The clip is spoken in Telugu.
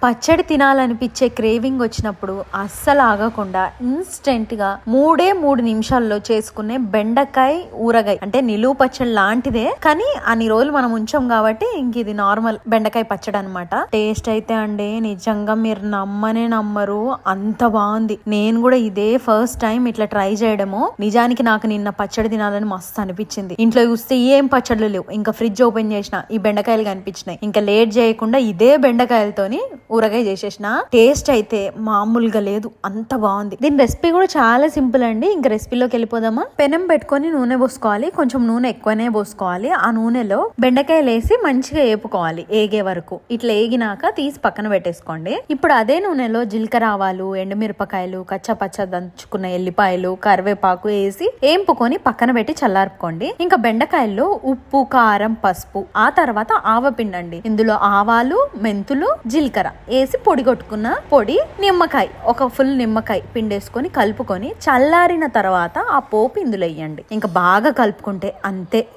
పచ్చడి తినాలనిపించే క్రేవింగ్ వచ్చినప్పుడు అస్సలు ఆగకుండా ఇన్స్టెంట్ గా 3 నిమిషాల్లో చేసుకునే బెండకాయ ఊరగాయ. అంటే నిలువ పచ్చడి లాంటిదే, కానీ అన్ని రోజులు మనం ఉంచాం కాబట్టి ఇంక ఇది నార్మల్ బెండకాయ పచ్చడి అనమాట. టేస్ట్ అయితే అండి నిజంగా మీరు నమ్మనే నమ్మరు, అంత బాగుంది. నేను కూడా ఇదే ఫస్ట్ టైం ఇట్లా ట్రై చేయడము. నిజానికి నాకు నిన్న పచ్చడి తినాలని మస్తు అనిపించింది. ఇంట్లో చూస్తే ఏం పచ్చళ్ళు లేవు, ఇంకా ఫ్రిడ్జ్ ఓపెన్ చేసిన ఈ బెండకాయలు కనిపించినాయి. ఇంకా లేట్ చేయకుండా ఇదే బెండకాయలతోని ఊరగాయ చేసేసిన. టేస్ట్ అయితే మామూలుగా లేదు, అంత బాగుంది. దీని రెసిపీ కూడా చాలా సింపుల్ అండి. ఇంకా రెసిపీలోకి వెళ్ళిపోదామా. పెనం పెట్టుకొని నూనె పోసుకోవాలి, కొంచెం నూనె ఎక్కువనే పోసుకోవాలి. ఆ నూనెలో బెండకాయలు వేసి మంచిగా వేపుకోవాలి ఏగే వరకు. ఇట్లా ఏగినాక తీసి పక్కన పెట్టేసుకోండి. ఇప్పుడు అదే నూనెలో జీలకర్ర ఆవాలు, ఎండుమిరపకాయలు, కచ్చా పచ్చ దంచుకున్న ఎల్లిపాయలు, కరివేపాకు వేసి ఏంపుకొని పక్కన పెట్టి చల్లార్పుకోండి. ఇంకా బెండకాయల్లో ఉప్పు, కారం, పసుపు, ఆ తర్వాత ఆవపిండండి. ఇందులో ఆవాలు, మెంతులు, జీలకర్ర వేసి పొడి కొట్టుకున్న పొడి, నిమ్మకాయ, ఒక ఫుల్ నిమ్మకాయ పిండేసుకొని కలుపుకొని చల్లారిన తర్వాత ఆ పోపు ఇందులో వేయండి. ఇంకా బాగా కలుపుకుంటే అంతే,